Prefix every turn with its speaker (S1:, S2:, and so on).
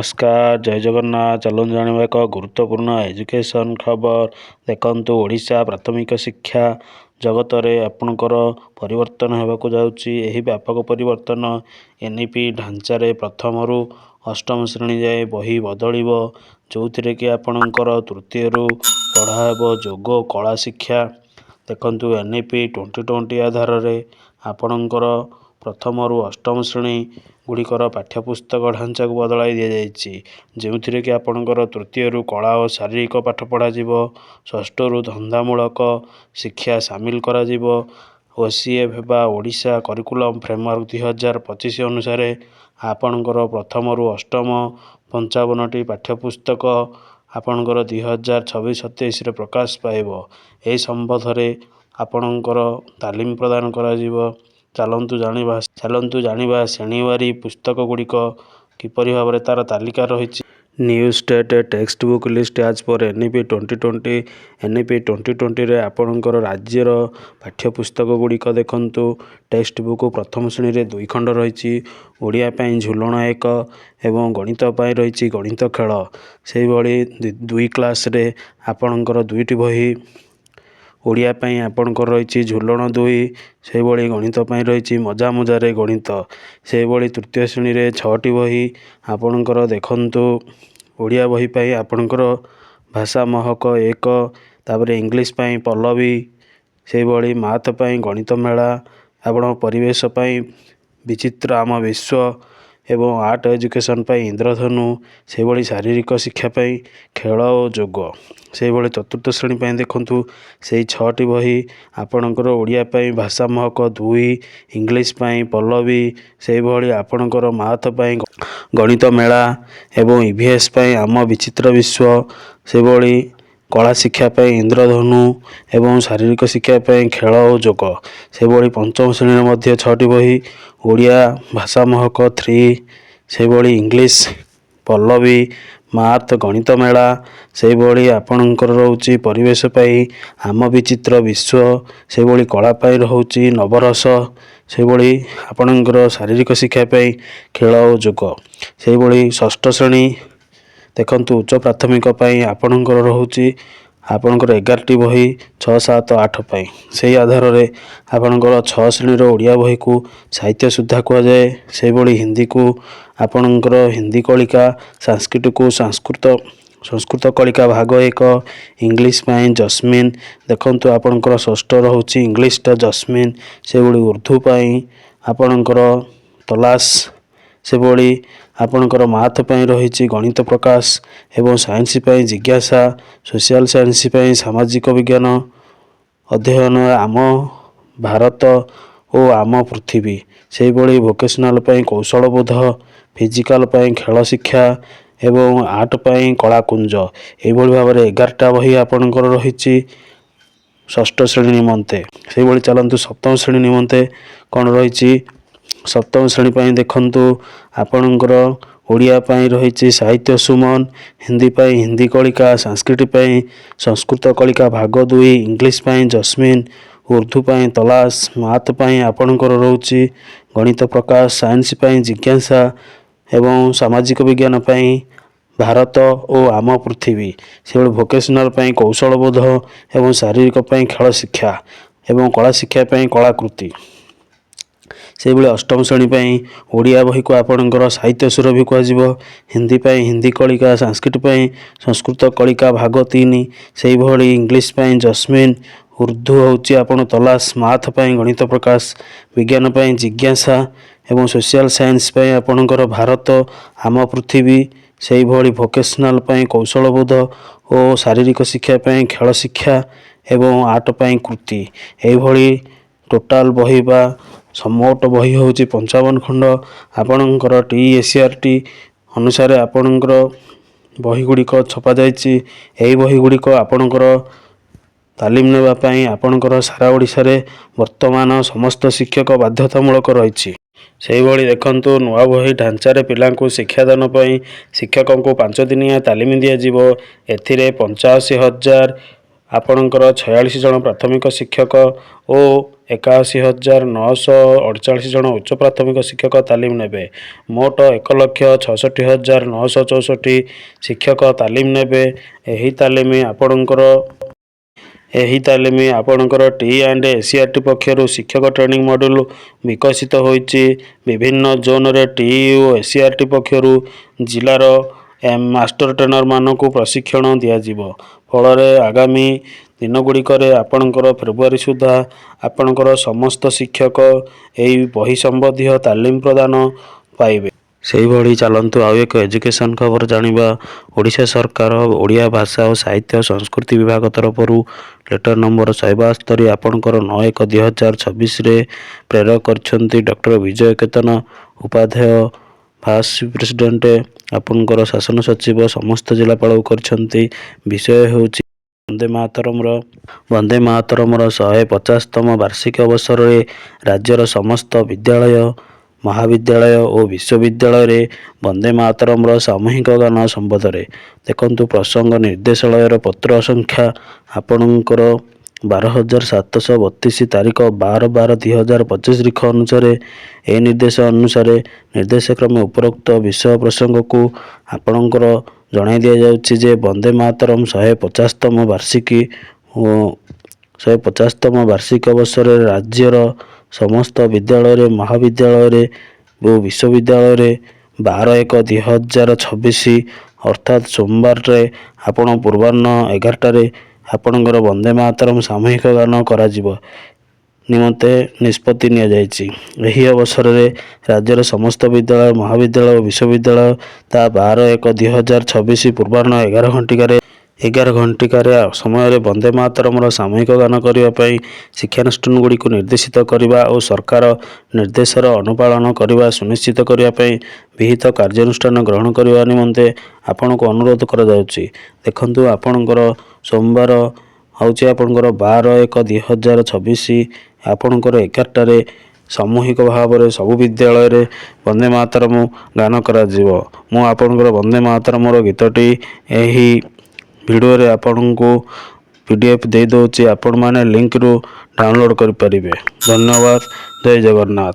S1: नमस्कार जय जगन्नाथ। चलूँ जाना एक गुरुत्वपूर्ण एजुकेशन खबर। देखंतु ओडिशा प्राथमिक शिक्षा जगत में आपणकर परिवर्तन होगाकू जाउची। एही व्यापक परिवर्तन एनईपी ढांचारे प्रथम रु अष्टम श्रेणी जाए बही बदलिबो, जोथिरे कि आपणकर तृतीय रु पढ़ा हेबो जोग कला शिक्षा। देखंतु एनईपी 2020 आधार रे आपणकर प्रथम रु अष्टम श्रेणी गुड़िकर पाठ्यपुस्तक ढांचा को बदलाई दि जाइए, जो थी कि आपणकर तृतीय रु कला और शारीरिक पाठ पढ़ा, षष्ठ रु धंदामूलक शिक्षा सामिल करा ओसीएफ बा ओडिशा करिकुलम फ्रेमवर्क 2025 अनुसार आपणकर प्रथम रु अष्टम 55टी पाठ्यपुस्तक आपणकर 2026-27 प्रकाश पाइब। यह संबंध में आपणकर तालीम प्रदान करा चलतु जानिबा श्रेणीवारी पुस्तक गुड़िक किपरि भाव में तार तालिका रही। New state text book list आज पर एनईपी 2020। एनईपी 2020 रे आपणकर राज्यर पाठ्यपुस्तक गुड़िक देखंतु टेक्स्ट बुक प्रथम श्रेणी रे 2 खंड रही। ओडिया पाई झुलण 1 एवं गणित पाई रही गणित खेल। से भली 2 क्लास रे आपणकर 2टी बही ओडिया पाई आपणकर रही झुलण 2, से भली गणित पाई रही मजा मजारे गणित। से भली तृतीय श्रेणी रे 6टी बही आपणकर देखंतु ओडिया बही पाई आपणकर भाषा महक 1, तापर इंग्लिश पाई पल्लवी, से भली मैथ पाई गणित मेला, आपण परिवेश पाई विचित्र आम विश्व एवं आर्ट एजुकेशन पाई इंद्रधनु, से भली शारीरिक शिक्षा पाई खेल और जोग। से भली चतुर्थ श्रेणी पाई देखंतु से 6टी बही आपणकर ओडिया पाई भाषा महक 2, इंग्लिश पाई पल्लवी, से भली आपणकर मैथ पाई गणित मेला एवं ईवीएस पाई आम विचित्र विश्व, से भली कला शिक्षा पाई इंद्रधनु एवं शारीरिक शिक्षा पाई खेल और जोग। से भली पंचम श्रेणी मध्य 6टी बही ओडिया भाषा महक 3, से भली इंग्लिश पल्लवी, मैथ गणित मेला, से भली आपणकर रोची परिवेश पाई आम विचित्र विश्व, से भली कला पाई रोची नवरस, से भली आपणकर शारीरिक शिक्षा पाई खेल और जोग। से भली षष्ठ श्रेणी देखंतु उच्च प्राथमिक पाई आपणकर रोची आपणकर 11टी बही 6, 7, 8 पाई। से आधार रे आपणकर 6 श्रेणी रो ओडिया बही को साहित्य सुधा कह जाए। से भली हिंदी को आपणकर हिंदी कलिका, संस्कृत को संस्कृत कलिका भाग 1, इंग्लिश पाई जस्मिन। देखंतु आपणकर षष्ठ रोची इंग्लिश टा जस्मिन। से भली उर्दू पाई आपणकर तलाश, से भली आपणकर मैथ पाई रही गणित प्रकाश एवं साइंस पाई जिज्ञासा, सोशल साइंस पाई सामाजिक विज्ञान अध्ययन आम भारत और आम पृथ्वी। से भली वोकेशनल पाई कौशल बोध, फिजिकल पाई खेल शिक्षा एवं आर्ट पाई कलाकुंज। यही भाव में 11टा बही आपणकर रही षष्ठ श्रेणी निमंते। से भली चलतु सप्तम श्रेणी निमंते कौन रही। सप्तम श्रेणी पाई देखंतु आपणकर ओडिया पाई रही साहित्य सुमन, हिंदी पाई हिंदी कलिका, संस्कृत पाई संस्कृत कलिका भाग 2, इंग्लिश पाई जस्मिन, उर्दू पाई तलाश, मैथ पाई आपणकर रोची गणित प्रकाश, साइंस पाई जिज्ञासा एवं सामाजिक विज्ञान पाई भारत और आम पृथ्वी। से वोकेशनल पाई कौशल बोध एवं शारीरिक पाई खेल शिक्षा एवं कला शिक्षा पाई कलाकृति। से भली अष्टम श्रेणी पाई ओडिया बही को आपणकर साहित्य सुरभि कह, हिंदी पाई हिंदी कलिका, संस्कृत पाई संस्कृत कलिका भाग 3, से भली इंग्लिश पाई जस्मिन, उर्दू होची आपण तलाश, मैथ पाई गणित प्रकाश, विज्ञान पाई जिज्ञासा एवं सोशल साइंस पाई आपणकर भारत आम पृथ्वी। से भली वोकेशनल पाई कौशल बोध और शारीरिक शिक्षा पाई खेल शिक्षा एवं आर्ट पाई कृति। यही भली टोटाल बही बा समोट बही होची 55 खंड आपणकर TSRT अनुसार आपणकर बही गुड़िक छपा जाइए। यही बही गुड़िक आपणकर तालीम नेबाई आपणकर सारा ओडिशा रे वर्तमान समस्त शिक्षक बाध्यतामूलक रही। से भली देखंतु नुआ बही ढांचारे पिलांकु शिक्षादान पई शिक्षकों को 5 दिनिया तालीम दिया जिवो। एथिरे 85,000 ଆପଣଙ୍କର 46 ଜଣ ପ୍ରାଥମିକ ଶିକ୍ଷକ ଓ 81,948 ଜଣ ଉଚ୍ଚ ପ୍ରାଥମିକ ଶିକ୍ଷକ ତାଲିମ ନେବେ। ମୋଟ 1,66,964 ଶିକ୍ଷକ ତାଲିମ ନେବେ। ଏହି ତାଲିମ ଆପଣଙ୍କର ଟି&ଏସିଆରଟି ପକ୍ଷରୁ ଶିକ୍ଷକ ଟ୍ରେନିଂ ମଡ୍ୟୁଲ ବିକଶିତ ହୋଇଛି। ବିଭିନ୍ନ ଜୋନରେ ଟି ଓ ଏସିଆରଟି ପକ୍ଷରୁ ଜିଲ୍ଲାର ମାଷ୍ଟର ଟ୍ରେନରମାନଙ୍କୁ ପ୍ରଶିକ୍ଷଣ ଦିଆଯିବ। ଫଳରେ ଆଗାମୀ ଦିନଗୁଡ଼ିକରେ ଆପଣଙ୍କର ଫେବୃଆରୀ ସୁଦ୍ଧା ଆପଣଙ୍କର ସମସ୍ତ ଶିକ୍ଷକ ଏହି ବହି ସମ୍ବନ୍ଧୀୟ ତାଲିମ ପ୍ରଦାନ ପାଇବେ। ସେହିଭଳି ଚାଲନ୍ତୁ ଆଉ ଏକ ଏଜୁକେସନ୍ ଖବର ଜାଣିବା। ଓଡ଼ିଶା ସରକାର ଓଡ଼ିଆ ଭାଷା ଓ ସାହିତ୍ୟ ସଂସ୍କୃତି ବିଭାଗ ତରଫରୁ ଲେଟର ନମ୍ବର 172 ଆପଣଙ୍କର 9/1/2026ରେ ପ୍ରେରକ କରିଛନ୍ତି। ଡକ୍ଟର ବିଜୟ କେତନ ଉପାଧ୍ୟାୟ ଭାଇସ୍ ପ୍ରେସିଡେଣ୍ଟ ଆପଣଙ୍କର ଶାସନ ସଚିବ ସମସ୍ତ ଜିଲ୍ଲାପାଳକୁ କରିଛନ୍ତି। ବିଷୟ ହେଉଛି ବନ୍ଦେ ମାତରମର 150ତମ ବାର୍ଷିକୀ ଅବସରରେ ରାଜ୍ୟର ସମସ୍ତ ବିଦ୍ୟାଳୟ, ମହାବିଦ୍ୟାଳୟ ଓ ବିଶ୍ୱବିଦ୍ୟାଳୟରେ ବନ୍ଦେ ମାତରମର ସାମୂହିକ ଗାନ ସମ୍ବନ୍ଧରେ ଦେଖନ୍ତୁ। ପ୍ରସଙ୍ଗ ନିର୍ଦ୍ଦେଶାଳୟର ପତ୍ର ସଂଖ୍ୟା ଆପଣଙ୍କର 12,732 ତାରିଖ 12/12/2025 ରିଖ ଅନୁସାରେ ଏହି ନିର୍ଦ୍ଦେଶ ଅନୁସାରେ ନିର୍ଦ୍ଦେଶକ୍ରମେ ଉପରୋକ୍ତ ବିଷୟ ପ୍ରସଙ୍ଗକୁ ଆପଣଙ୍କର ଜଣାଇ ଦିଆଯାଉଛି ଯେ ବନ୍ଦେ ମାତରମ 150ତମ ବାର୍ଷିକୀ ଅବସରରେ ରାଜ୍ୟର ସମସ୍ତ ବିଦ୍ୟାଳୟରେ, ମହାବିଦ୍ୟାଳୟରେ ଓ ବିଶ୍ୱବିଦ୍ୟାଳୟରେ 12/1/2026 ଅର୍ଥାତ୍ ସୋମବାରରେ ଆପଣ ପୂର୍ବାହ୍ନ 11ଟାରେ ଆପଣଙ୍କର ବନ୍ଦେ ମାତରମ ସାମୂହିକ ଗାନ କରାଯିବ ନିମନ୍ତେ ନିଷ୍ପତ୍ତି ନିଆଯାଇଛି। ଏହି ଅବସରରେ ରାଜ୍ୟର ସମସ୍ତ ବିଦ୍ୟାଳୟ, ମହାବିଦ୍ୟାଳୟ ଓ ବିଶ୍ୱବିଦ୍ୟାଳୟ ତା 12/1/2026 ପୂର୍ବାହ୍ନ 11 ଘଣ୍ଟିକା ସମୟରେ ବନ୍ଦେ ମାତରମର ସାମୂହିକ ଗାନ କରିବା ପାଇଁ ଶିକ୍ଷାନୁଷ୍ଠାନଗୁଡ଼ିକୁ ନିର୍ଦ୍ଦେଶିତ କରିବା ଓ ସରକାର ନିର୍ଦ୍ଦେଶର ଅନୁପାଳନ କରିବା ସୁନିଶ୍ଚିତ କରିବା ପାଇଁ ବିହିତ କାର୍ଯ୍ୟାନୁଷ୍ଠାନ ଗ୍ରହଣ କରିବା ନିମନ୍ତେ ଆପଣଙ୍କୁ ଅନୁରୋଧ କରାଯାଉଛି। ଦେଖନ୍ତୁ ଆପଣଙ୍କର ସୋମବାର ହେଉଛି ଆପଣଙ୍କର 12/1/2026 ଆପଣଙ୍କର 11ଟାରେ ସାମୂହିକ ଭାବରେ ସବୁ ବିଦ୍ୟାଳୟରେ ବନ୍ଦେ ମାତରମ ଗାନ କରାଯିବ। ମୁଁ ଆପଣଙ୍କର ବନ୍ଦେ ମାତରମର ଗୀତଟି ଏହି ଭିଡ଼ିଓରେ ଆପଣଙ୍କୁ PDF ଦେଇଦେଉଛି। ଆପଣମାନେ ଲିଙ୍କରୁ ଡାଉନଲୋଡ଼ କରିପାରିବେ। ଧନ୍ୟବାଦ। ଜୟ ଜଗନ୍ନାଥ।